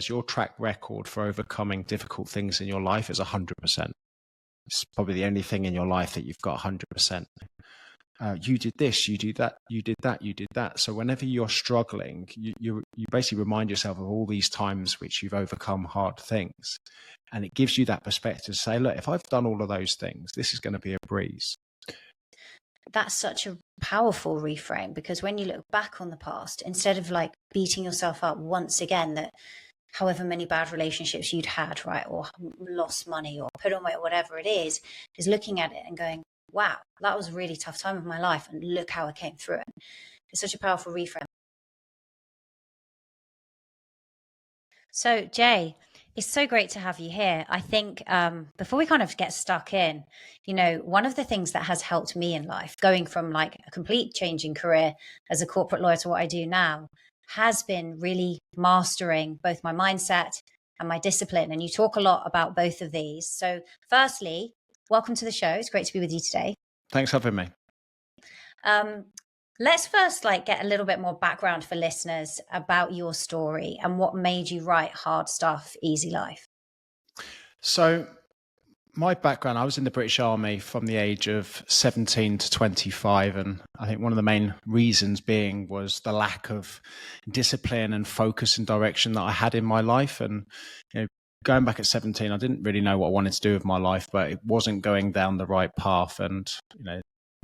your track record for overcoming difficult things in your life is 100%. It's probably the only thing in your life that you've got 100%. You did this, you did that, you did that, you did that. So whenever you're struggling, you basically remind yourself of all these times which you've overcome hard things. And it gives you that perspective to say, look, if I've done all of those things, this is going to be a breeze. That's such a powerful reframe, because when you look back on the past, instead of like beating yourself up once again that however many bad relationships you'd had, right, or lost money or put on weight or whatever it is looking at it and going, wow, that was a really tough time of my life and look how I came through it. It's such a powerful reframe. So Jay, it's so great to have you here. I think before we kind of get stuck in, one of the things that has helped me in life, going from like a complete changing career as a corporate lawyer to what I do now, has been really mastering both my mindset and my discipline. And you talk a lot about both of these. So firstly, welcome to the show. It's great to be with you today. Thanks for having me. Let's first get a little bit more background for listeners about your story and what made you write Hard Stuff, Easy Life. So my background, I was in the British Army from the age of 17 to 25. And I think one of the main reasons being was the lack of discipline and focus and direction that I had in my life. And, going back at 17, I didn't really know what I wanted to do with my life, but it wasn't going down the right path. And,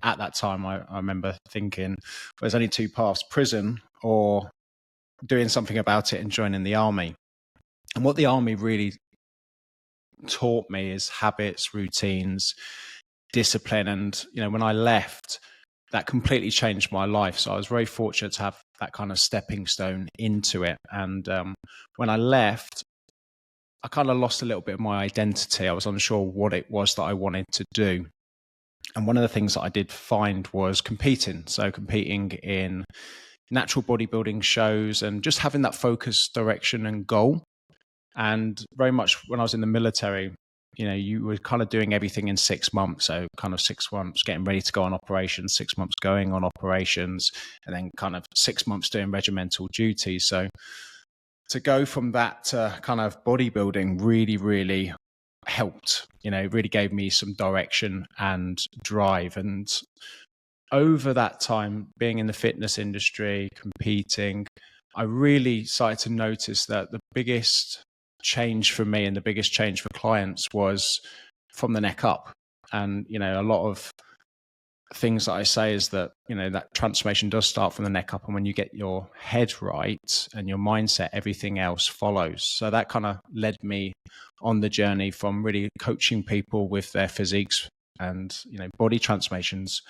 at that time, I remember thinking, there's only two paths, prison or doing something about it and joining the army. And what the army really taught me is habits, routines, discipline. And, when I left, that completely changed my life. So I was very fortunate to have that kind of stepping stone into it. And when I left, I kind of lost a little bit of my identity. I was unsure what it was that I wanted to do. And one of the things that I did find was competing. So competing in natural bodybuilding shows and just having that focus, direction and goal. And very much when I was in the military, you were kind of doing everything in 6 months. So kind of 6 months getting ready to go on operations, 6 months going on operations, and then kind of 6 months doing regimental duties. So to go from that to kind of bodybuilding really, really helped, really gave me some direction and drive. And over that time, being in the fitness industry, competing, I really started to notice that the biggest change for me and the biggest change for clients was from the neck up. And, a lot of things that I say is that, that transformation does start from the neck up. And when you get your head right and your mindset, everything else follows. So that kind of led me on the journey from really coaching people with their physiques and, body transformations,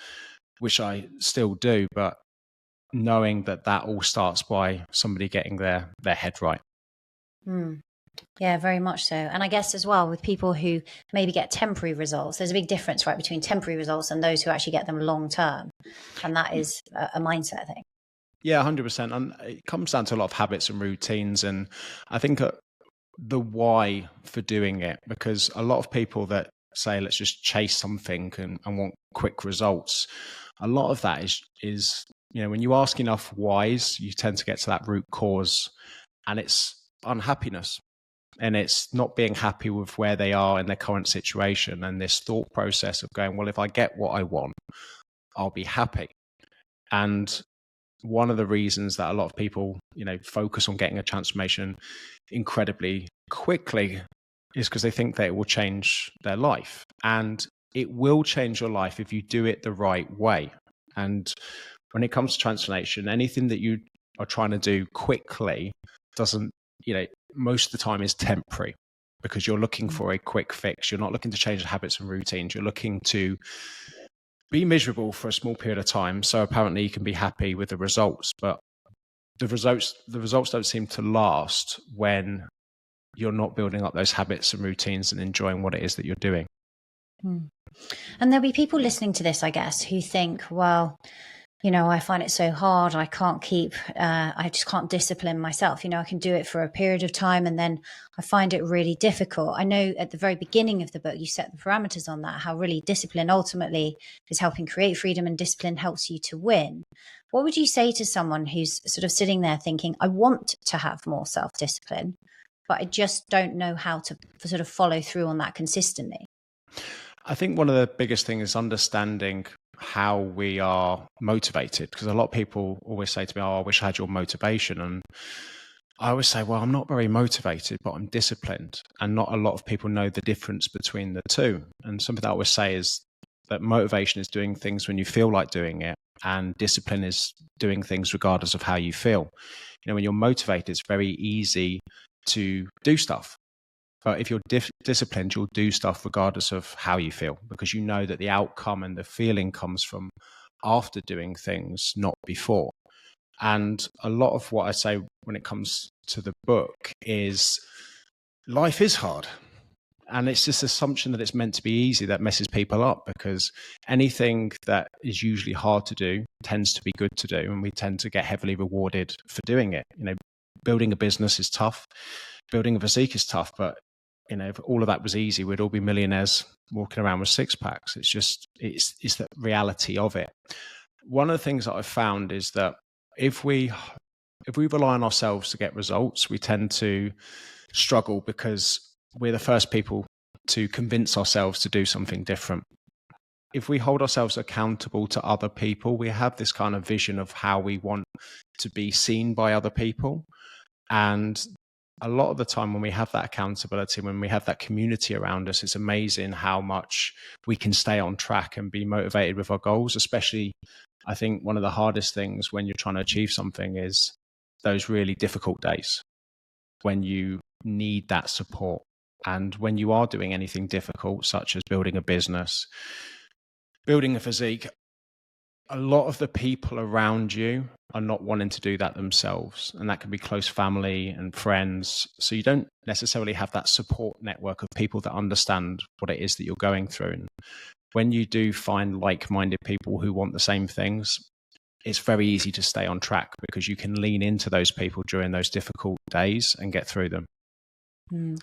which I still do, but knowing that all starts by somebody getting their head right. Yeah, very much so. And I guess as well with people who maybe get temporary results, there's a big difference, right, between temporary results and those who actually get them long term. And that is a mindset thing. Yeah, 100%. And it comes down to a lot of habits and routines. And I think the why for doing it, because a lot of people that say, let's just chase something and want quick results, a lot of that is when you ask enough whys, you tend to get to that root cause, and it's unhappiness. And it's not being happy with where they are in their current situation, and this thought process of going, well, if I get what I want, I'll be happy. And one of the reasons that a lot of people, focus on getting a transformation incredibly quickly is because they think that it will change their life. And it will change your life if you do it the right way. And when it comes to transformation, anything that you are trying to do quickly doesn't, most of the time is temporary, because you're looking for a quick fix. You're not looking to change the habits and routines. You're looking to be miserable for a small period of time. So apparently you can be happy with the results, but the results don't seem to last when you're not building up those habits and routines and enjoying what it is that you're doing. And there'll be people listening to this, I guess, who think, well, I find it so hard. I just can't discipline myself. I can do it for a period of time and then I find it really difficult. I know at the very beginning of the book, you set the parameters on that, how really discipline ultimately is helping create freedom and discipline helps you to win. What would you say to someone who's sort of sitting there thinking, I want to have more self-discipline, but I just don't know how to sort of follow through on that consistently. I think one of the biggest things is understanding how we are motivated, because a lot of people always say to me, oh, I wish I had your motivation. And I always say, well, I'm not very motivated, but I'm disciplined. And not a lot of people know the difference between the two. And something that I always say is that motivation is doing things when you feel like doing it, and discipline is doing things regardless of how you feel. When you're motivated, it's very easy to do stuff. But if you're disciplined, you'll do stuff regardless of how you feel, because you know that the outcome and the feeling comes from after doing things, not before. And a lot of what I say when it comes to the book is life is hard. And it's this assumption that it's meant to be easy that messes people up, because anything that is usually hard to do tends to be good to do. And we tend to get heavily rewarded for doing it. Building a business is tough. Building a physique is tough. But, if all of that was easy, we'd all be millionaires walking around with six packs. It's the reality of it. One of the things that I've found is that if we rely on ourselves to get results, we tend to struggle because we're the first people to convince ourselves to do something different. If we hold ourselves accountable to other people, we have this kind of vision of how we want to be seen by other people. And a lot of the time when we have that accountability, when we have that community around us, it's amazing how much we can stay on track and be motivated with our goals. Especially, I think one of the hardest things when you're trying to achieve something is those really difficult days when you need that support. And when you are doing anything difficult, such as building a business, building a physique, a lot of the people around you are not wanting to do that themselves. And that can be close family and friends. So you don't necessarily have that support network of people that understand what it is that you're going through. And when you do find like-minded people who want the same things, it's very easy to stay on track, because you can lean into those people during those difficult days and get through them.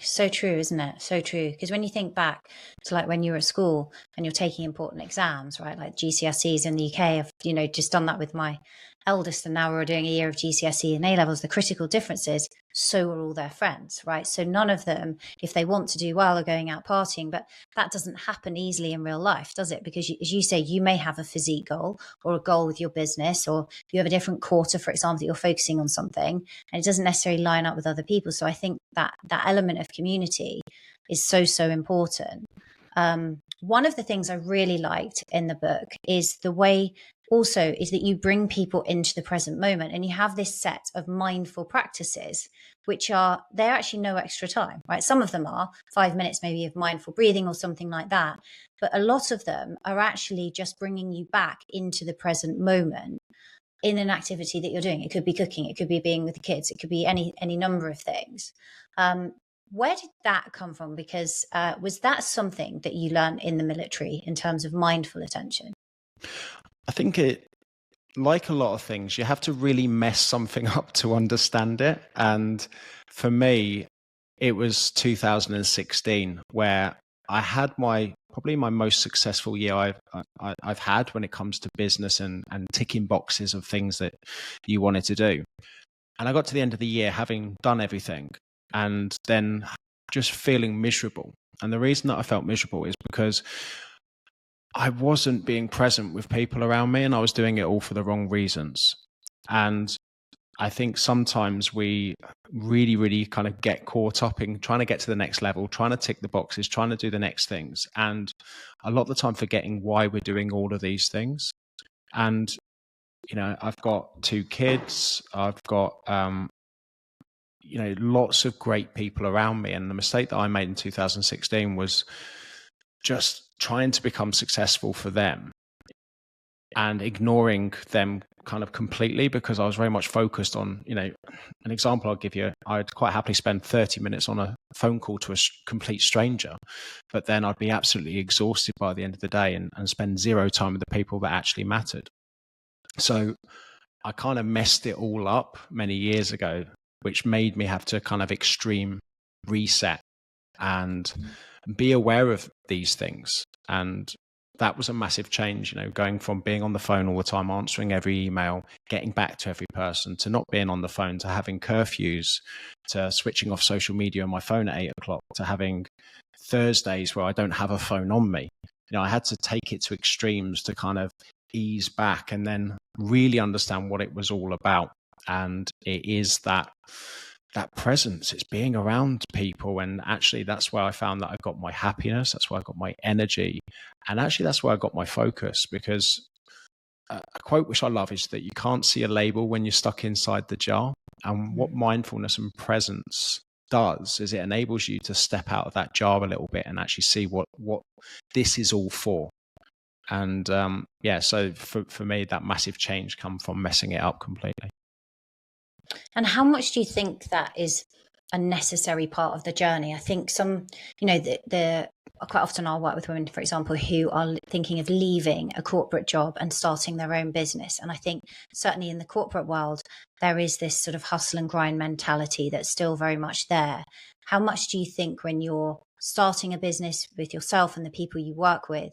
So true, isn't it? So true. Because when you think back to like when you were at school and you're taking important exams, right? Like GCSEs in the UK, I've, just done that with my eldest, and now we're doing a year of GCSE and A-levels. The critical difference is so are all their friends, right? So none of them, if they want to do well, are going out partying, but that doesn't happen easily in real life, does it? Because as you say, you may have a physique goal or a goal with your business, or you have a different quarter, for example, that you're focusing on something, and it doesn't necessarily line up with other people. So I think that element of community is so important. One of the things I really liked in the book is the way also is that you bring people into the present moment, and you have this set of mindful practices, which they're actually no extra time, right? Some of them are 5 minutes maybe of mindful breathing or something like that. But a lot of them are actually just bringing you back into the present moment in an activity that you're doing. It could be cooking, it could be being with the kids, it could be any number of things. Where did that come from? Because was that something that you learned in the military in terms of mindful attention? I think like a lot of things, you have to really mess something up to understand it. And for me, it was 2016 where I had probably my most successful year I've had when it comes to business and ticking boxes of things that you wanted to do. And I got to the end of the year having done everything, and then just feeling miserable. And the reason that I felt miserable is because I wasn't being present with people around me, and I was doing it all for the wrong reasons. And I think sometimes we really, really kind of get caught up in trying to get to the next level, trying to tick the boxes, trying to do the next things. And a lot of the time forgetting why we're doing all of these things. And, I've got 2 kids. I've got, lots of great people around me. And the mistake that I made in 2016 was just trying to become successful for them and ignoring them kind of completely, because I was very much focused on, an example I'll give you. I'd quite happily spend 30 minutes on a phone call to a complete stranger, but then I'd be absolutely exhausted by the end of the day and spend zero time with the people that actually mattered. So I kind of messed it all up many years ago, which made me have to kind of extreme reset and be aware of these things. And that was a massive change, going from being on the phone all the time, answering every email, getting back to every person, to not being on the phone, to having curfews, to switching off social media on my phone at 8 o'clock, to having Thursdays where I don't have a phone on me. I had to take it to extremes to kind of ease back and then really understand what it was all about. And it is that presence, it's being around people. And actually that's where I found that I got my happiness, that's where I got my energy, and actually that's where I got my focus. Because a quote which I love is that you can't see a label when you're stuck inside the jar. And what mindfulness and presence does is it enables you to step out of that jar a little bit and actually see what this is all for. And so for me, that massive change come from messing it up completely. And how much do you think that is a necessary part of the journey? I think some, quite often I'll work with women, for example, who are thinking of leaving a corporate job and starting their own business. And I think certainly in the corporate world, there is this sort of hustle and grind mentality that's still very much there. How much do you think when you're starting a business with yourself and the people you work with,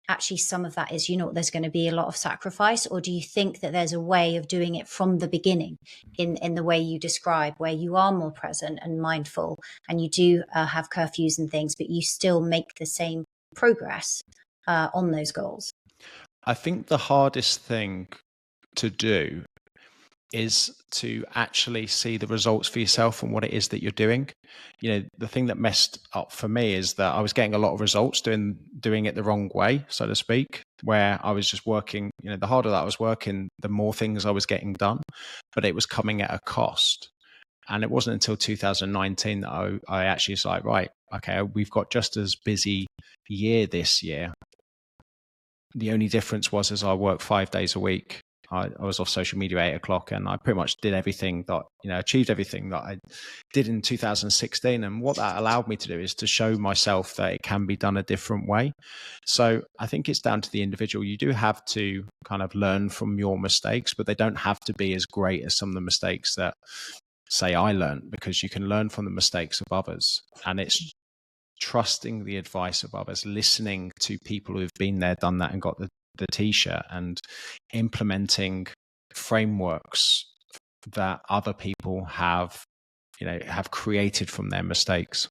actually some of that is, there's going to be a lot of sacrifice? Or do you think that there's a way of doing it from the beginning in the way you describe, where you are more present and mindful, and you do have curfews and things, but you still make the same progress on those goals? I think the hardest thing to do is to actually see the results for yourself and what it is that you're doing. The thing that messed up for me is that I was getting a lot of results doing it the wrong way, so to speak, where I was just working, the harder that I was working, the more things I was getting done, but it was coming at a cost. And it wasn't until 2019 that I actually was like, right, okay, we've got just as busy year this year. The only difference was as I worked 5 days a week. I was off social media at 8 o'clock, and I pretty much did everything that, achieved everything that I did in 2016. And what that allowed me to do is to show myself that it can be done a different way. So I think it's down to the individual. You do have to kind of learn from your mistakes, but they don't have to be as great as some of the mistakes that, say, I learned, because you can learn from the mistakes of others. And it's trusting the advice of others, listening to people who've been there, done that, and got the t-shirt, and implementing frameworks that other people have created from their mistakes.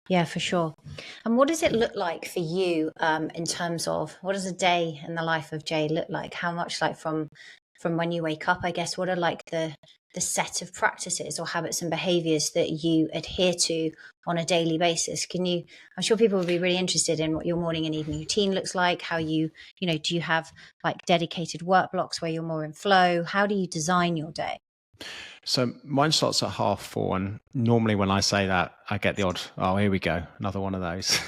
Yeah, for sure. And what does it look like for you in terms of, what does a day in the life of Jay look like? How much, like from when you wake up, I guess, what are like the set of practices or habits and behaviors that you adhere to on a daily basis? I'm sure people will be really interested in what your morning and evening routine looks like, how do you have like dedicated work blocks where you're more in flow? How do you design your day? So mine starts at 4:30, and normally when I say that, I get the odd, oh, here we go, another one of those.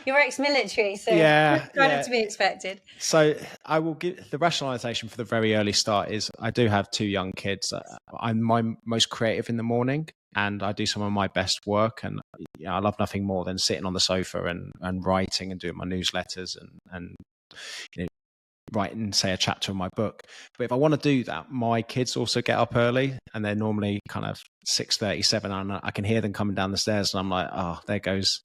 You're ex-military, so kind of to be expected. So I will give the rationalization for the very early start is I do have 2 young kids. I'm my most creative in the morning, and I do some of my best work. And I love nothing more than sitting on the sofa and writing and doing my newsletters and writing, say, a chapter in my book. But if I want to do that, my kids also get up early, and they're normally kind of 6:37, and I can hear them coming down the stairs, and I'm like, oh, there goes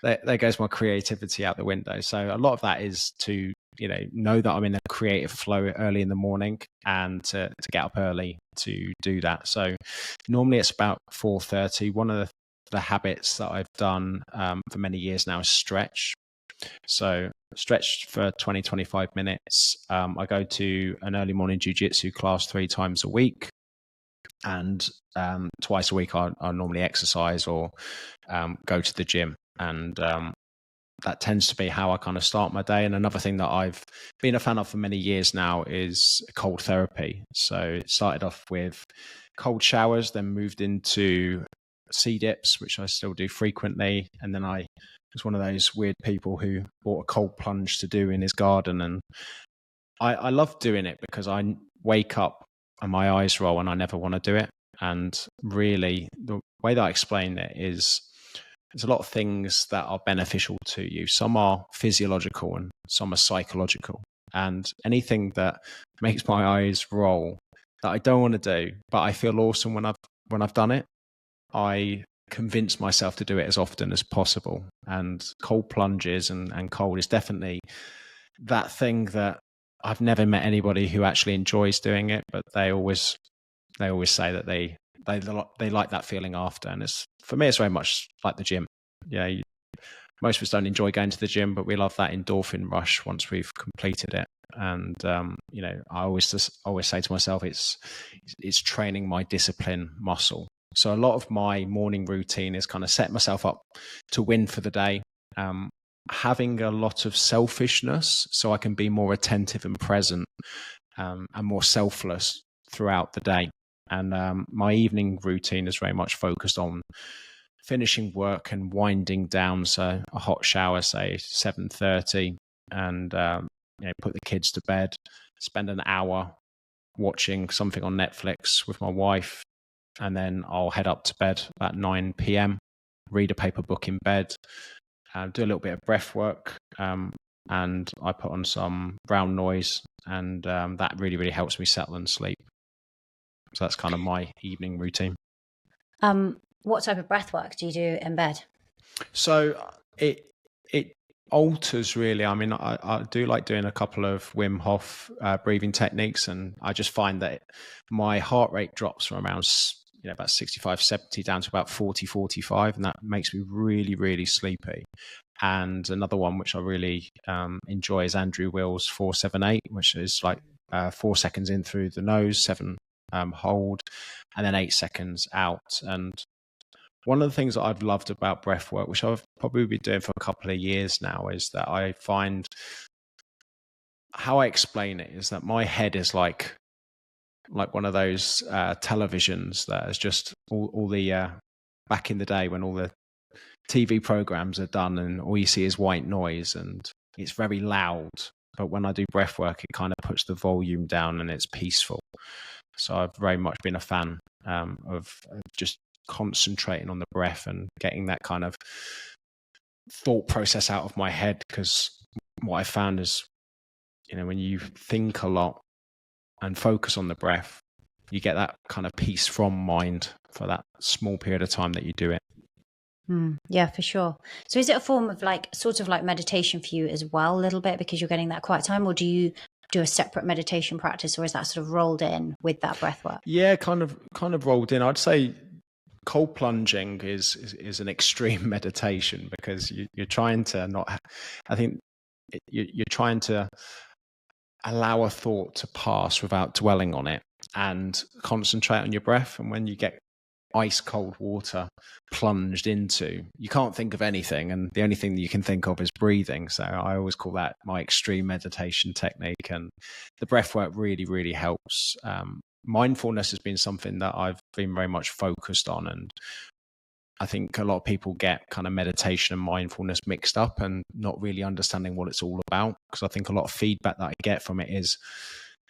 my creativity out the window. So a lot of that is to know that I'm in a creative flow early in the morning, and to get up early to do that. So normally it's about 4:30. One of the habits that I've done for many years now is stretch. So stretch for 20-25 minutes. I go to an early morning jiu-jitsu class 3 times a week, and twice a week I normally exercise or go to the gym. And that tends to be how I kind of start my day. And another thing that I've been a fan of for many years now is cold therapy. So it started off with cold showers, then moved into sea dips, which I still do frequently. And then I was one of those weird people who bought a cold plunge to do in his garden. And I love doing it because I wake up and my eyes roll and I never want to do it. And really, the way that I explain it is there's a lot of things that are beneficial to you. Some are physiological and some are psychological. And anything that makes my eyes roll that I don't want to do, but I feel awesome when I've done it, I convince myself to do it as often as possible. And cold plunges and cold is definitely that thing that I've never met anybody who actually enjoys doing it, but they always say that they like that feeling after. And it's, for me, it's very much like the gym. Yeah, most of us don't enjoy going to the gym, but we love that endorphin rush once we've completed it. And I always say to myself, it's training my discipline muscle. So a lot of my morning routine is kind of set myself up to win for the day. Having a lot of selfishness so I can be more attentive and present, and more selfless throughout the day. And my evening routine is very much focused on finishing work and winding down. So a hot shower, say 7:30, and put the kids to bed, spend an hour watching something on Netflix with my wife, and then I'll head up to bed about 9 p.m., read a paper book in bed, do a little bit of breath work, and I put on some brown noise, and that really, really helps me settle and sleep. So that's kind of my evening routine. What type of breath work do you do in bed? So it alters, really. I mean, I do like doing a couple of Wim Hof breathing techniques, and I just find that my heart rate drops from around about 65, 70 down to about 40, 45, and that makes me really, really sleepy. And another one which I really enjoy is Andrew Will's 4-7-8, which is like 4 seconds in through the nose, 7 hold, and then 8 seconds out. And one of the things that I've loved about breath work, which I've probably been doing for a couple of years now, is that I find, how I explain it is that my head is like one of those televisions that is just all the back in the day when all the TV programs are done and all you see is white noise and it's very loud. But when I do breath work, it kind of puts the volume down and it's peaceful. So I've very much been a fan of just concentrating on the breath and getting that kind of thought process out of my head, because what I found is, when you think a lot and focus on the breath, you get that kind of peace from mind for that small period of time that you do it. Yeah, for sure. So is it a form of sort of like meditation for you as well, a little bit, because you're getting that quiet time, or do you do a separate meditation practice, or is that sort of rolled in with that breath work? Yeah, kind of rolled in. I'd say cold plunging is an extreme meditation, because you're trying to not, I think you're trying to allow a thought to pass without dwelling on it and concentrate on your breath. And when you get ice cold water plunged into, you can't think of anything, and the only thing that you can think of is breathing. So I always call that my extreme meditation technique, and the breath work really, really helps. Mindfulness has been something that I've been very much focused on, and I think a lot of people get kind of meditation and mindfulness mixed up and not really understanding what it's all about. Because I think a lot of feedback that I get from it is,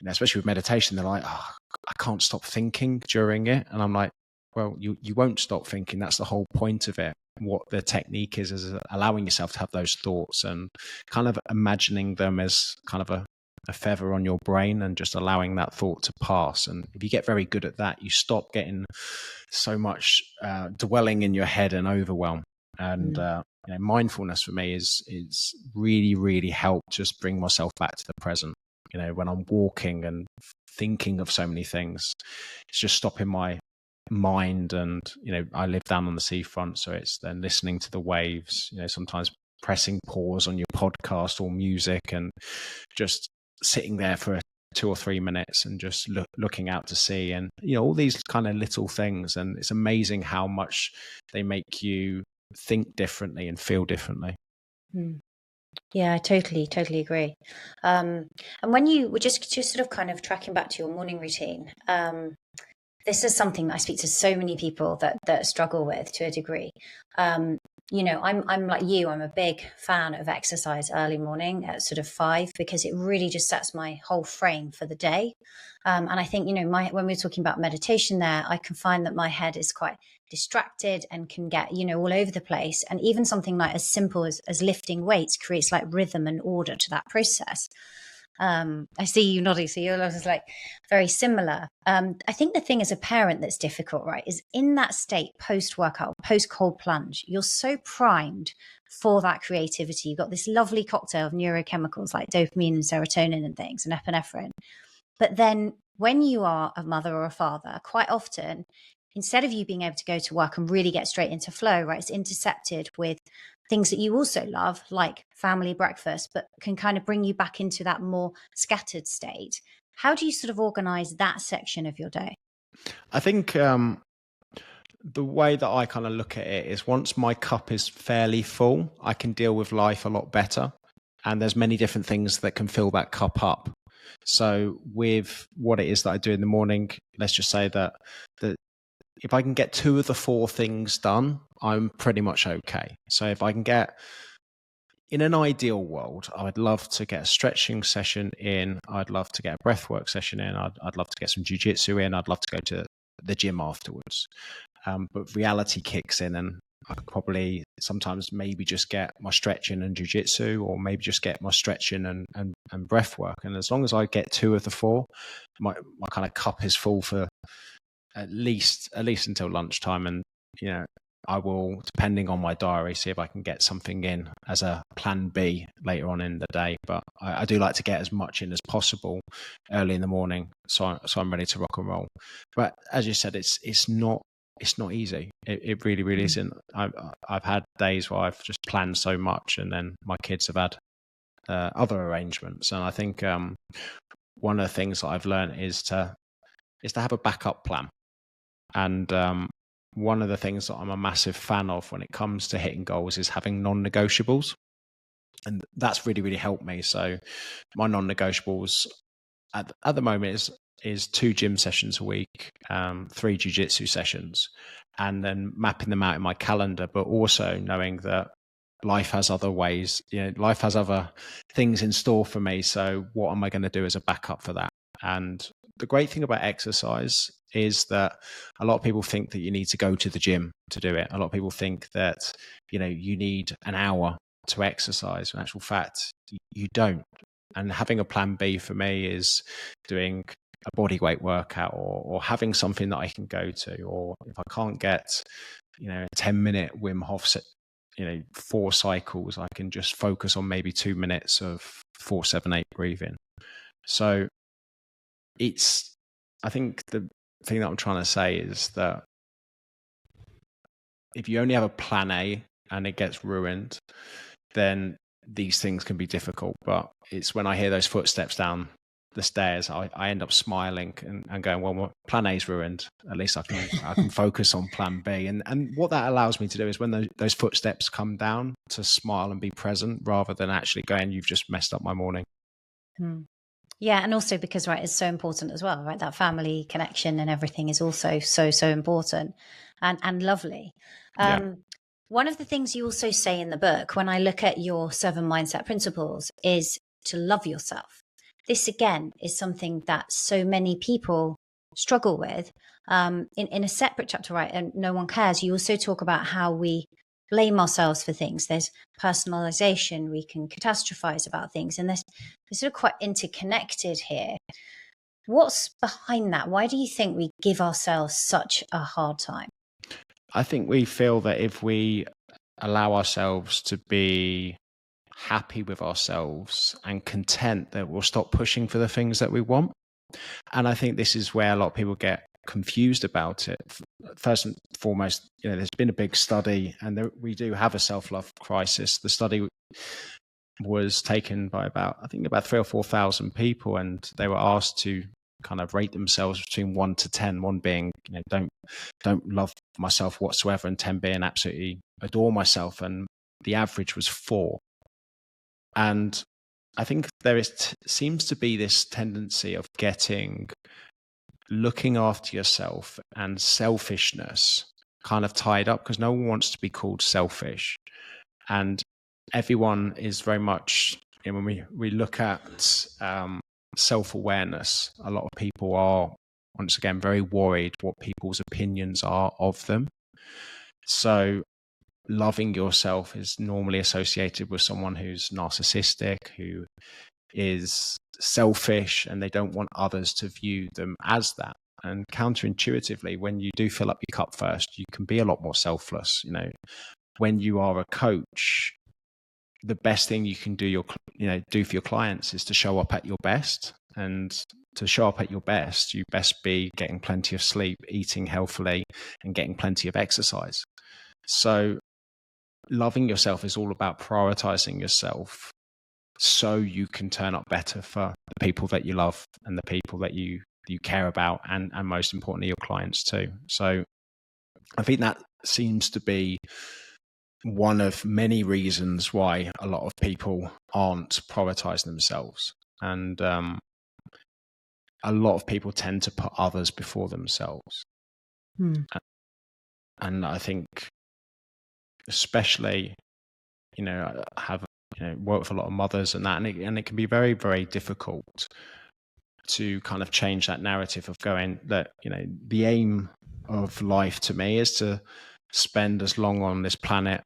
especially with meditation, they're like, oh, I can't stop thinking during it. And I'm like, well, you won't stop thinking. That's the whole point of it. What the technique is allowing yourself to have those thoughts and kind of imagining them as kind of a feather on your brain and just allowing that thought to pass. And if you get very good at that, you stop getting so much dwelling in your head and overwhelm. And mindfulness for me is really, really helped just bring myself back to the present. When I'm walking and thinking of so many things, it's just stopping my mind. And I live down on the seafront, so it's then listening to the waves, sometimes pressing pause on your podcast or music and just sitting there for 2 or 3 minutes and just looking out to sea, and all these kind of little things. And it's amazing how much they make you think differently and feel differently. Yeah, I totally agree. And when you were just sort of kind of tracking back to your morning routine, this is something that I speak to so many people that struggle with to a degree. I'm like you, I'm a big fan of exercise early morning at sort of 5, because it really just sets my whole frame for the day. And I think, when we're talking about meditation there, I can find that my head is quite distracted and can get, all over the place. And even something like as simple as lifting weights creates like rhythm and order to that process. I see you nodding, so you're just like very similar. I think the thing as a parent that's difficult, right, is in that state post workout, post cold plunge, you're so primed for that creativity. You've got this lovely cocktail of neurochemicals like dopamine and serotonin and things and epinephrine. But then when you are a mother or a father, quite often, instead of you being able to go to work and really get straight into flow, right, it's intercepted with things that you also love, like family breakfast, but can kind of bring you back into that more scattered state. How do you sort of organize that section of your day? I think the way that I kind of look at it is once my cup is fairly full, I can deal with life a lot better. And there's many different things that can fill that cup up. So with what it is that I do in the morning, let's just say that if I can get 2 of the 4 things done, I'm pretty much okay. So if I can get, in an ideal world, I'd love to get a stretching session in. I'd love to get a breathwork session in. I'd love to get some jiu-jitsu in. I'd love to go to the gym afterwards. But reality kicks in, and I could probably sometimes maybe just get my stretching and jiu-jitsu, or maybe just get my stretching and breath work. And as long as I get 2 of the 4, my kind of cup is full for at least until lunchtime. And I will, depending on my diary, see if I can get something in as a plan B later on in the day. But I do like to get as much in as possible early in the morning, so I'm ready to rock and roll. But as you said, it's not easy. It really, really isn't. I've had days where I've just planned so much, and then my kids have had other arrangements. And I think one of the things that I've learned is to have a backup plan. And one of the things that I'm a massive fan of when it comes to hitting goals is having non-negotiables. And that's really, really helped me. So my non-negotiables at the moment is 2 gym sessions a week, 3 jiu-jitsu sessions, and then mapping them out in my calendar, but also knowing that life has other ways, life has other things in store for me. So what am I going to do as a backup for that? And the great thing about exercise is that a lot of people think that you need to go to the gym to do it. A lot of people think that, you need an hour to exercise. In actual fact, you don't. And having a plan B for me is doing a body weight workout, or having something that I can go to. Or if I can't get, a 10-minute Wim Hof set, 4 cycles, I can just focus on maybe 2 minutes of 4-7-8 breathing. So I think the thing that I'm trying to say is that if you only have a plan A and it gets ruined, then these things can be difficult. But it's when I hear those footsteps down the stairs, I end up smiling and going, well, my plan A is ruined. At least I can focus on plan B. And what that allows me to do is when those footsteps come down, to smile and be present rather than actually going, you've just messed up my morning. Yeah. And also because, right, it's so important as well, right? That family connection and everything is also so, so important and lovely. One of the things you also say in the book, when I look at your 7 mindset principles, is to love yourself. This, again, is something that so many people struggle with. In a separate chapter, right, and No One Cares, you also talk about how we blame ourselves for things. There's personalization. We can catastrophize about things. And they're sort of quite interconnected here. What's behind that? Why do you think we give ourselves such a hard time? I think we feel that if we allow ourselves to be happy with ourselves and content, that we'll stop pushing for the things that we want. And I think this is where a lot of people get confused about it. First and foremost, there's been a big study, and we do have a self-love crisis. The study was taken by about 3,000 or 4,000 people, and they were asked to kind of rate themselves between 1 to 10, 1 being, don't love myself whatsoever, and 10 being absolutely adore myself. And the average was 4. And I think there seems to be this tendency of looking after yourself and selfishness kind of tied up, because no one wants to be called selfish. And everyone is very much, when we look at self-awareness, a lot of people are, once again, very worried what people's opinions are of them. So loving yourself is normally associated with someone who's narcissistic, who is selfish and they don't want others to view them as that. And counterintuitively, when you do fill up your cup first, you can be a lot more selfless. When you are a coach, the best thing you can do for your clients is to show up at your best. And to show up at your best, you best be getting plenty of sleep, eating healthily, and getting plenty of exercise. So loving yourself is all about prioritizing yourself so you can turn up better for the people that you love and the people that you care about, and most importantly, your clients too. So I think that seems to be one of many reasons why a lot of people aren't prioritizing themselves. And a lot of people tend to put others before themselves. And I think, especially, I have worked with a lot of mothers and that, and it can be very, very difficult to kind of change that narrative of going that, the aim of life to me is to spend as long on this planet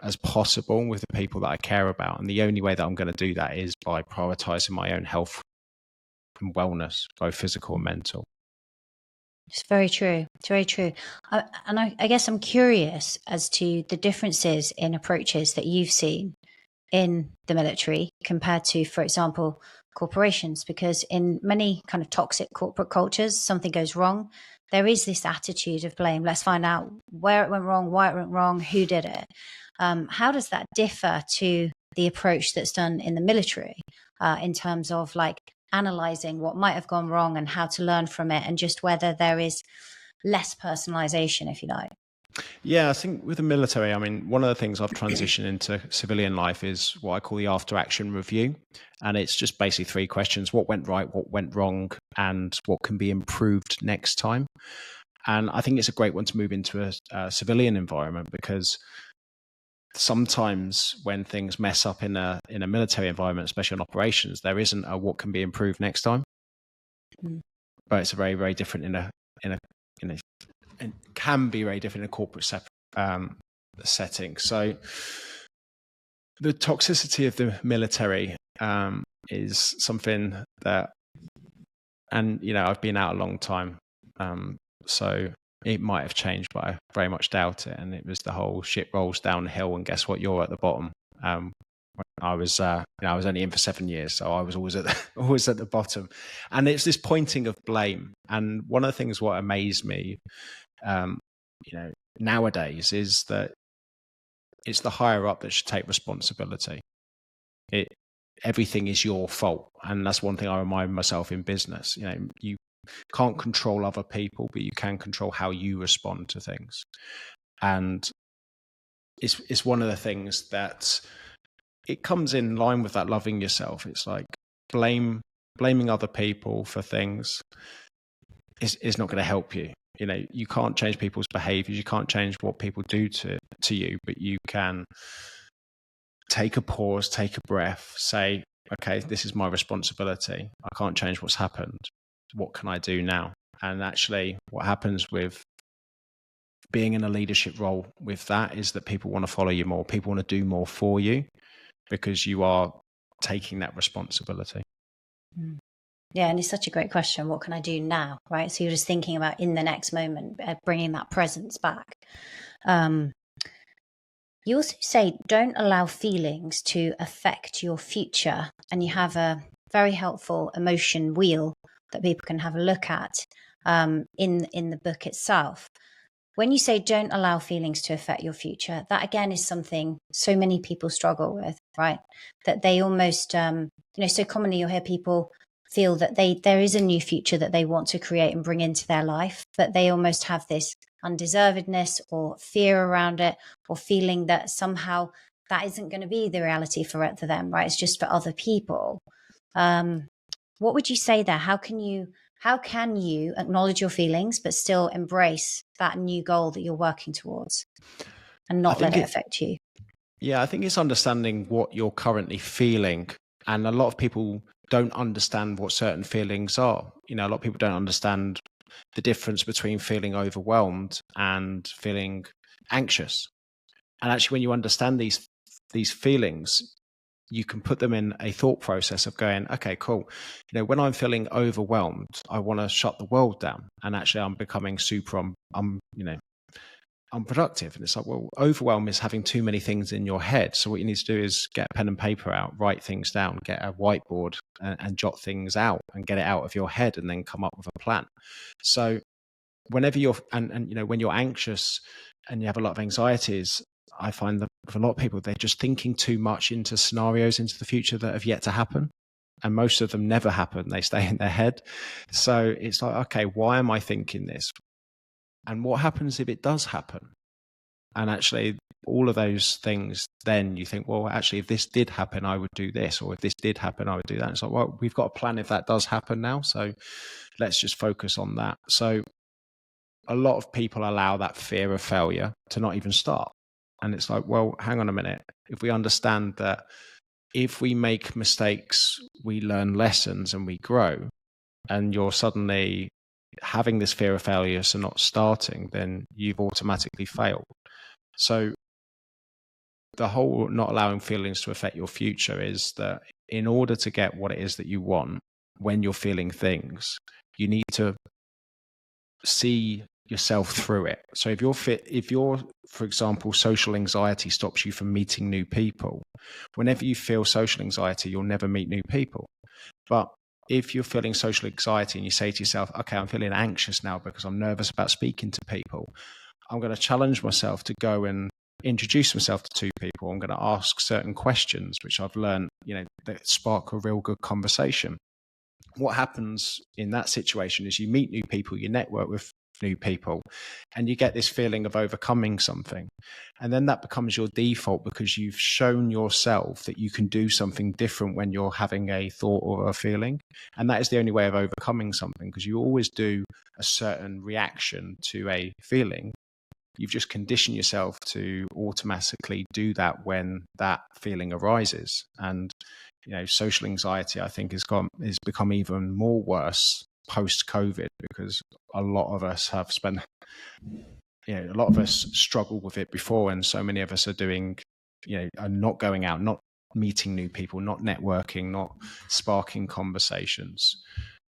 as possible with the people that I care about. And the only way that I'm going to do that is by prioritizing my own health and wellness, both physical and mental. It's very true. It's very true. I guess I'm curious as to the differences in approaches that you've seen in the military compared to, for example, corporations, because in many kind of toxic corporate cultures, something goes wrong. There is this attitude of blame. Let's find out where it went wrong, why it went wrong, who did it. How does that differ to the approach that's done in the military in terms of like analyzing what might have gone wrong and how to learn from it, and just whether there is less personalization, if you like? Yeah, I think with the military, one of the things I've transitioned into civilian life is what I call the after action review. And it's just basically 3 questions: what went right, what went wrong, and what can be improved next time. And I think it's a great one to move into a civilian environment, because sometimes when things mess up in a military environment, especially on operations, there isn't a what can be improved next time. But it's a very, very different it can be very different in a corporate setting. So the toxicity of the military is something that, and I've been out a long time, so it might have changed, but I very much doubt it. And it was the whole shit rolls downhill, and guess what? You're at the bottom. I was only in for 7 years, so I was always at the bottom. And it's this pointing of blame. And one of the things what amazed me, nowadays, is that it's the higher up that should take responsibility. Everything is your fault, and that's one thing I remind myself in business. You can't control other people, but you can control how you respond to things. And it's one of the things that it comes in line with that loving yourself. It's like blaming other people for things is not going to help you. You can't change people's behaviors. You can't change what people do to you, but you can take a pause, take a breath, say, okay, this is my responsibility. I can't change what's happened. What can I do now? And actually what happens with being in a leadership role with that is that people want to follow you more. People want to do more for you because you are taking that responsibility. Yeah, and it's such a great question. What can I do now? Right. So you're just thinking about in the next moment, bringing that presence back. You also say, don't allow feelings to affect your future. And you have a very helpful emotion wheel that people can have a look at in the book itself. When you say don't allow feelings to affect your future, that again is something so many people struggle with, right? That they almost, so commonly you'll hear people feel that there is a new future that they want to create and bring into their life, but they almost have this undeservedness or fear around it, or feeling that somehow that isn't going to be the reality for them, right? It's just for other people. What would you say there? How can you acknowledge your feelings, but still embrace that new goal that you're working towards and not let it affect you? Yeah, I think it's understanding what you're currently feeling. And a lot of people don't understand what certain feelings are. A lot of people don't understand the difference between feeling overwhelmed and feeling anxious. And actually, when you understand these feelings, you can put them in a thought process of going, okay, cool. When I'm feeling overwhelmed, I want to shut the world down. And actually I'm becoming unproductive. And it's like, well, overwhelm is having too many things in your head. So what you need to do is get a pen and paper out, write things down, get a whiteboard and jot things out and get it out of your head and then come up with a plan. So whenever when you're anxious and you have a lot of anxieties, I find that for a lot of people, they're just thinking too much into scenarios into the future that have yet to happen. And most of them never happen. They stay in their head. So it's like, okay, why am I thinking this? And what happens if it does happen? And actually, all of those things, then you think, well, actually, if this did happen, I would do this. Or if this did happen, I would do that. And it's like, well, we've got a plan if that does happen now. So let's just focus on that. So a lot of people allow that fear of failure to not even start. And it's like, well, hang on a minute. If we understand that if we make mistakes, we learn lessons and we grow, and you're suddenly having this fear of failure, so not starting, then you've automatically failed. So the whole not allowing feelings to affect your future is that in order to get what it is that you want, when you're feeling things, you need to see yourself through it. So if you're, for example, social anxiety stops you from meeting new people, whenever you feel social anxiety, you'll never meet new people. But if you're feeling social anxiety and you say to yourself, okay, I'm feeling anxious now because I'm nervous about speaking to people, I'm going to challenge myself to go and introduce myself to two people. I'm going to ask certain questions, which I've learned, that spark a real good conversation. What happens in that situation is you meet new people, you network with new people, and you get this feeling of overcoming something. And then that becomes your default because you've shown yourself that you can do something different when you're having a thought or a feeling. And that is the only way of overcoming something, because you always do a certain reaction to a feeling. You've just conditioned yourself to automatically do that when that feeling arises. And social anxiety, I think, has become even more worse post-COVID, because a lot of us have spent, a lot of us struggled with it before, and so many of us are doing, are not going out, not meeting new people, not networking, not sparking conversations.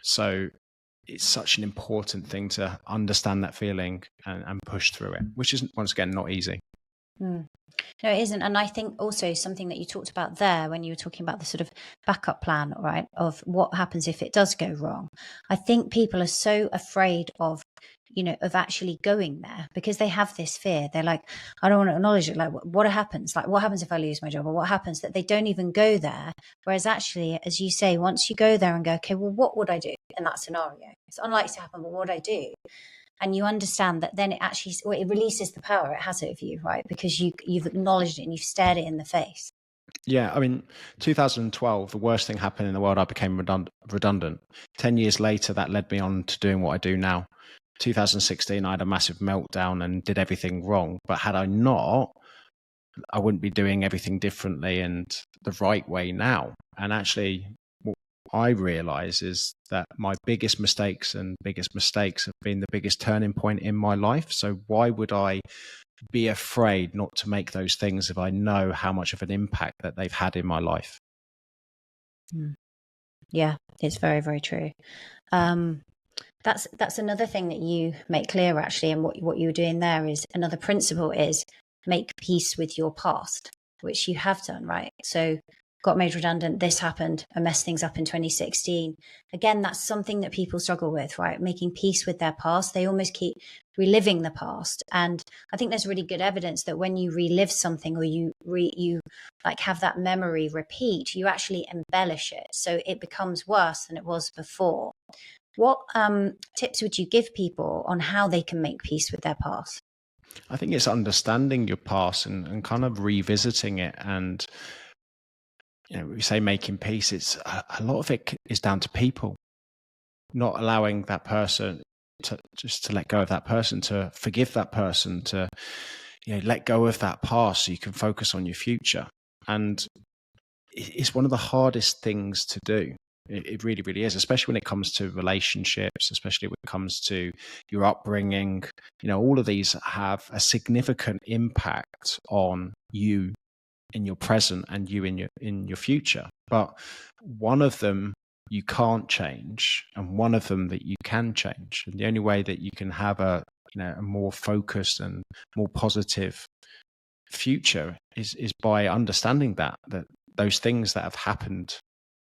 So it's such an important thing to understand that feeling and push through it, which is, once again, not easy. No, it isn't. And I think also something that you talked about there when you were talking about the sort of backup plan, right, of what happens if it does go wrong. I think people are so afraid of, of actually going there because they have this fear. They're like, I don't want to acknowledge it. Like, what happens? Like, what happens if I lose my job? Or what happens? That they don't even go there. Whereas actually, as you say, once you go there and go, okay, well, what would I do in that scenario? It's unlikely to happen, but what would I do? And you understand that then it releases the power it has over you, right? Because you've acknowledged it and you've stared it in the face. Yeah, I mean, 2012, the worst thing happened in the world, I became redundant. 10 years later, that led me on to doing what I do now. 2016, I had a massive meltdown and did everything wrong. But had I not, I wouldn't be doing everything differently and the right way now. And actually, what I realize is that my biggest mistakes have been the biggest turning point in my life. So why would I be afraid not to make those things if I know how much of an impact that they've had in my life? Yeah, it's very, very true. That's another thing that you make clear, actually, and what you were doing there is another principle is make peace with your past, which you have done, right? So got made redundant, this happened, I messed things up in 2016. Again, that's something that people struggle with, right? Making peace with their past. They almost keep reliving the past. And I think there's really good evidence that when you relive something or you like have that memory repeat, you actually embellish it. So it becomes worse than it was before. What tips would you give people on how they can make peace with their past? I think it's understanding your past and kind of revisiting it. And we say making peace, it's a lot of it is down to people, not allowing that person to let go of that person, to forgive that person, to let go of that past so you can focus on your future. And it's one of the hardest things to do. It really, really is, especially when it comes to relationships, especially when it comes to your upbringing. All of these have a significant impact on you in your present and you in your future. But one of them you can't change, and one of them that you can change. And the only way that you can have a more focused and more positive future is by understanding that those things that have happened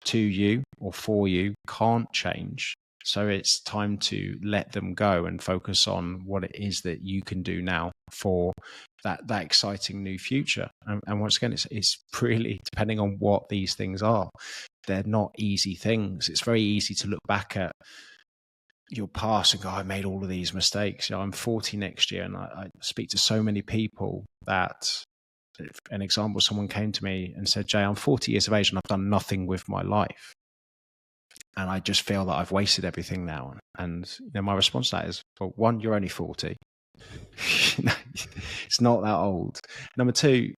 to you or for you can't change. So it's time to let them go and focus on what it is that you can do now for that exciting new future. And once again, it's really depending on what these things are. They're not easy things. It's very easy to look back at your past and go, I made all of these mistakes. I'm 40 next year, and I speak to so many people that, an example, someone came to me and said, Jay, I'm 40 years of age and I've done nothing with my life. And I just feel that I've wasted everything now. And my response to that is, well, one, you're only 40. It's not that old. Number two,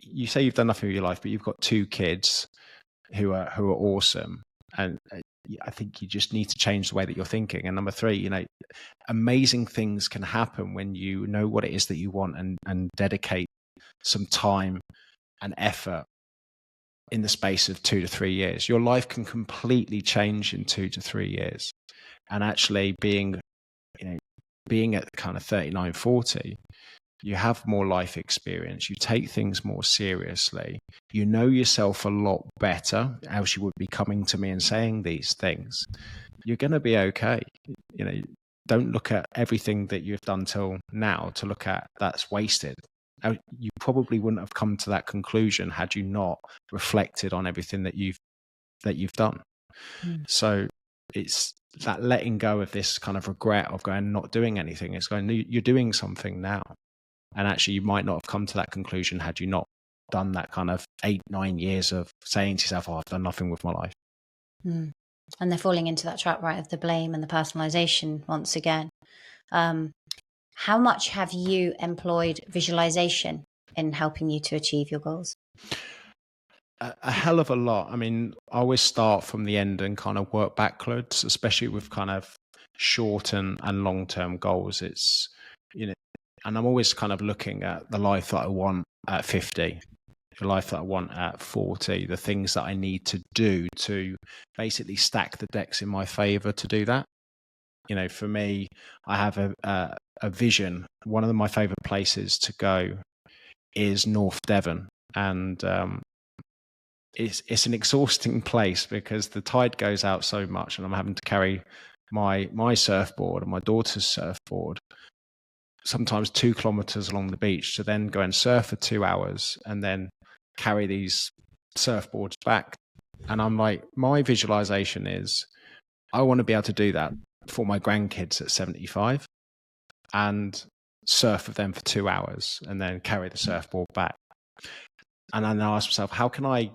you say you've done nothing with your life, but you've got 2 kids who are awesome. And I think you just need to change the way that you're thinking. And number 3, amazing things can happen when you know what it is that you want and dedicate some time and effort in the space of 2 to 3 years. Your life can completely change in 2 to 3 years. And actually being at kind of 39, 40, you have more life experience. You take things more seriously. You know yourself a lot better, else you would be coming to me and saying these things. You're going to be okay. Don't look at everything that you've done till now to look at that's wasted. You probably wouldn't have come to that conclusion had you not reflected on everything that you've done. So it's that letting go of this kind of regret of going not doing anything. It's going, you're doing something now, and actually you might not have come to that conclusion had you not done that kind of 8-9 years of saying to yourself, I've done nothing with my life. And they're falling into that trap, right, of the blame and the personalization once again. How much have you employed visualization in helping you to achieve your goals? A hell of a lot. I mean, I always start from the end and kind of work backwards, especially with kind of short and long-term goals. It's, and I'm always kind of looking at the life that I want at 50, the life that I want at 40, the things that I need to do to basically stack the decks in my favor to do that. For me, I have a vision. One of my favorite places to go is North Devon. And it's an exhausting place because the tide goes out so much, and I'm having to carry my surfboard and my daughter's surfboard sometimes 2 kilometers along the beach to then go and surf for 2 hours and then carry these surfboards back. And I'm like, my visualization is I want to be able to do that for my grandkids at 75 and surf with them for 2 hours and then carry the surfboard back. And then I ask myself, how can I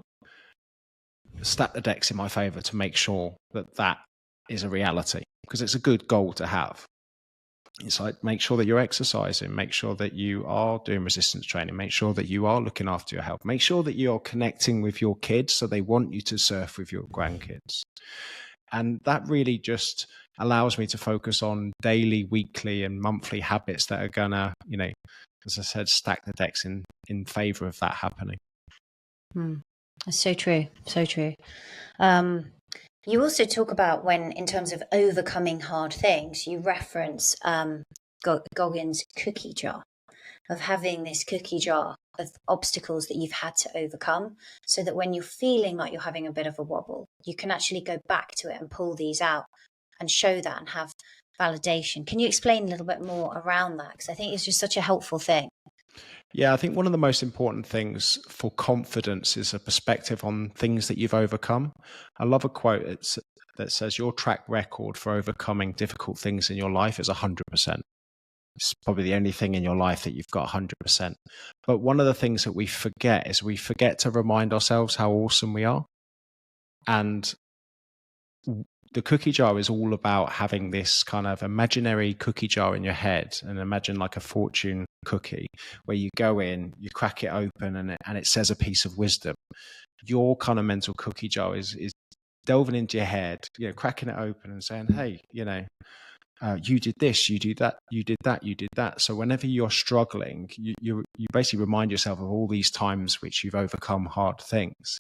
stack the decks in my favor to make sure that is a reality? Because it's a good goal to have. It's like, make sure that you're exercising, make sure that you are doing resistance training, make sure that you are looking after your health, make sure that you're connecting with your kids so they want you to surf with your grandkids. And that really just allows me to focus on daily, weekly and monthly habits that are gonna, as I said, stack the decks in favor of that happening. That's so true. So true. You also talk about when, in terms of overcoming hard things, you reference Goggins' cookie jar, of having this cookie jar of obstacles that you've had to overcome, so that when you're feeling like you're having a bit of a wobble, you can actually go back to it and pull these out and show that and have validation. Can you explain a little bit more around that? Because I think it's just such a helpful thing. Yeah, I think one of the most important things for confidence is a perspective on things that you've overcome. I love a quote that says your track record for overcoming difficult things in your life is 100%. It's probably the only thing in your life that you've got 100%. But one of the things that we forget is we forget to remind ourselves how awesome we are. And the cookie jar is all about having this kind of imaginary cookie jar in your head, and imagine like a fortune cookie where you go in, you crack it open and it says a piece of wisdom. Your kind of mental cookie jar is delving into your head, cracking it open and saying, hey, you did this, you did that, you did that, you did that. So whenever you're struggling, you basically remind yourself of all these times which you've overcome hard things.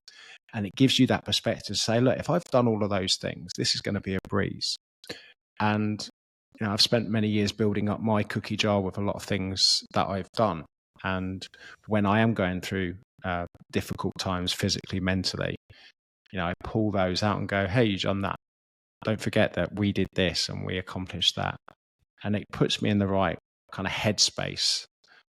And it gives you that perspective to say, look, if I've done all of those things, this is going to be a breeze. And I've spent many years building up my cookie jar with a lot of things that I've done. And when I am going through difficult times physically, mentally, I pull those out and go, hey, you've done that. Don't forget that we did this and we accomplished that. And it puts me in the right kind of headspace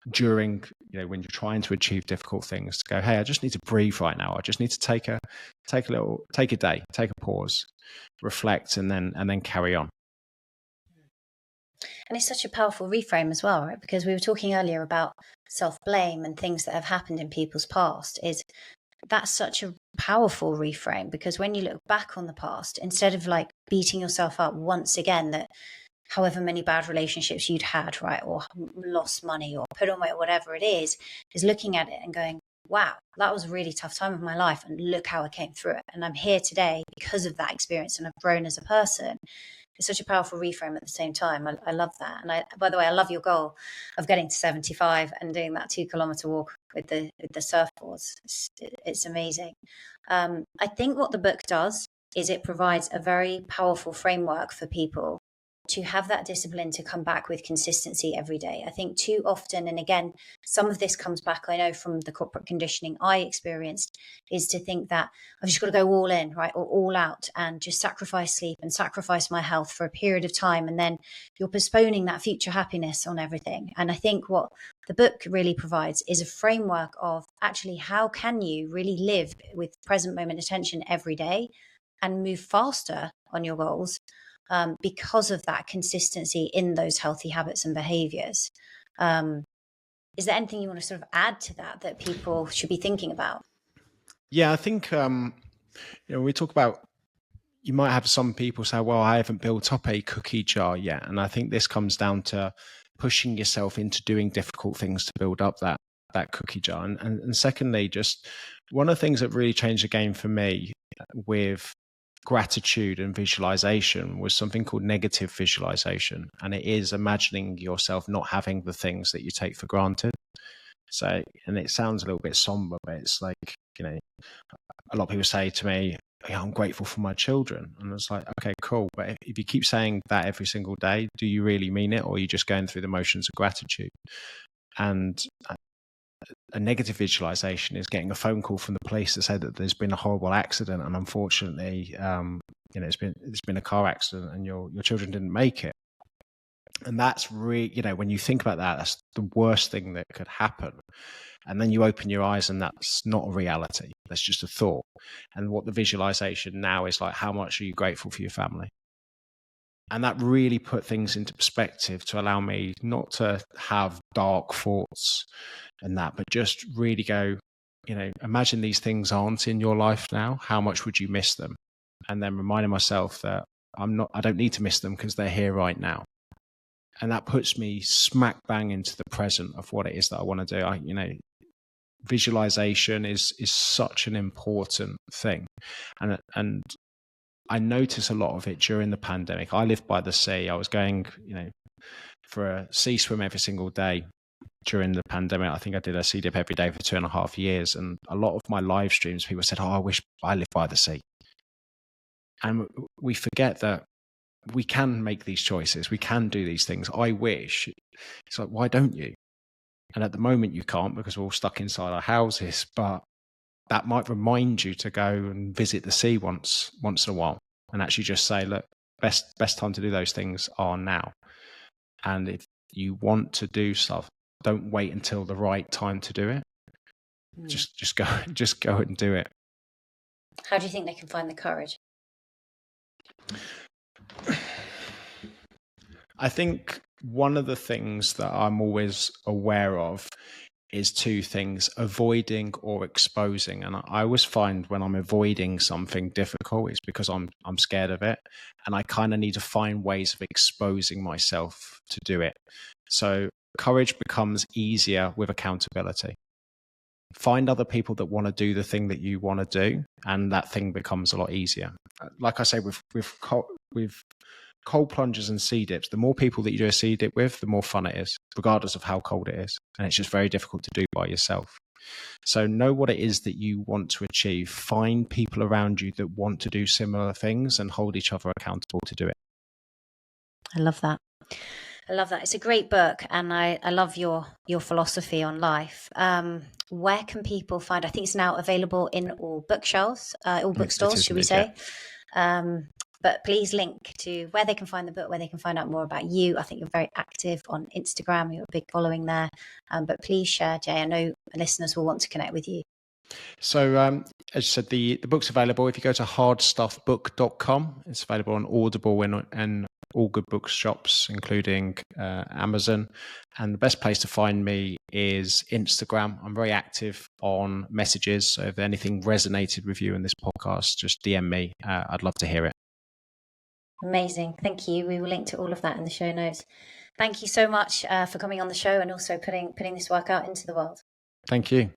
during, when you're trying to achieve difficult things, to go, hey, I just need to breathe right now. I just need to take a day, take a pause, reflect, and then carry on. And it's such a powerful reframe as well, right? Because we were talking earlier about self-blame and things that have happened in people's past. That's such a powerful reframe, because when you look back on the past, instead of like beating yourself up once again that however many bad relationships you'd had, right, or lost money or put on weight, whatever it is looking at it and going, wow, that was a really tough time of my life, and look how I came through it. And I'm here today because of that experience, and I've grown as a person. It's such a powerful reframe at the same time. I love that. And by the way, I love your goal of getting to 75 and doing that 2-kilometer walk with the surfboards. It's amazing. I think what the book does is it provides a very powerful framework for people to have that discipline to come back with consistency every day. I think too often, and again, some of this comes back, I know, from the corporate conditioning I experienced, is to think that I've just got to go all in, right, or all out, and just sacrifice sleep and sacrifice my health for a period of time. And then you're postponing that future happiness on everything. And I think what the book really provides is a framework of actually how can you really live with present moment attention every day and move faster on your goals, because of that consistency in those healthy habits and behaviors. Is there anything you want to sort of add to that people should be thinking about? Yeah, I think, we talk about, you might have some people say, well, I haven't built up a cookie jar yet. And I think this comes down to pushing yourself into doing difficult things to build up that cookie jar. And secondly, just one of the things that really changed the game for me with gratitude and visualization was something called negative visualization. And it is imagining yourself not having the things that you take for granted. So, and it sounds a little bit somber, but it's like, a lot of people say to me, yeah, I'm grateful for my children. And it's like, okay, cool. But if you keep saying that every single day, do you really mean it? Or are you just going through the motions of gratitude? And a negative visualization is getting a phone call from the police to say that there's been a horrible accident, and unfortunately, it's been a car accident, and your children didn't make it. And that's really, when you think about that, that's the worst thing that could happen. And then you open your eyes, and that's not a reality. That's just a thought. And what the visualization now is like, how much are you grateful for your family? And that really put things into perspective to allow me not to have dark thoughts and that, but just really go, imagine these things aren't in your life now. How much would you miss them? And then reminding myself that I don't need to miss them because they're here right now. And that puts me smack bang into the present of what it is that I want to do. Visualization is such an important thing. And I notice a lot of it during the pandemic. I lived by the sea. I was going, for a sea swim every single day during the pandemic. I think I did a sea dip every day for 2.5 years. And a lot of my live streams, people said, oh, I wish I lived by the sea. And we forget that we can make these choices. We can do these things. I wish. It's like, why don't you? And at the moment you can't, because we're all stuck inside our houses. But that might remind you to go and visit the sea once in a while, and actually just say, look, best time to do those things are now. And if you want to do stuff, don't wait until the right time to do it. Just go and do it. How do you think they can find the courage? I think one of the things that I'm always aware of is two things: avoiding or exposing. And I always find when I'm avoiding something difficult, it's because I'm scared of it, and I kind of need to find ways of exposing myself to do it. So courage becomes easier with accountability. Find other people that want to do the thing that you want to do, and that thing becomes a lot easier. Like I say, with cold plunges and sea dips, the more people that you do a sea dip with, the more fun it is, regardless of how cold it is. And it's just very difficult to do by yourself. So know what it is that you want to achieve. Find people around you that want to do similar things and hold each other accountable to do it. I love that. I love that. It's a great book, and I love your philosophy on life. Where can people find? I think it's now available in all bookshelves, all bookstores, should we say? Yeah. But please link to where they can find the book, where they can find out more about you. I think you're very active on Instagram. You have a big following there. But please share, Jay. I know listeners will want to connect with you. So, as you said, the book's available. If you go to hardstuffbook.com, it's available on Audible and all good bookshops, including Amazon. And the best place to find me is Instagram. I'm very active on messages. So if anything resonated with you in this podcast, just DM me. I'd love to hear it. Amazing. Thank you. We will link to all of that in the show notes. Thank you so much for coming on the show and also putting this work out into the world. Thank you.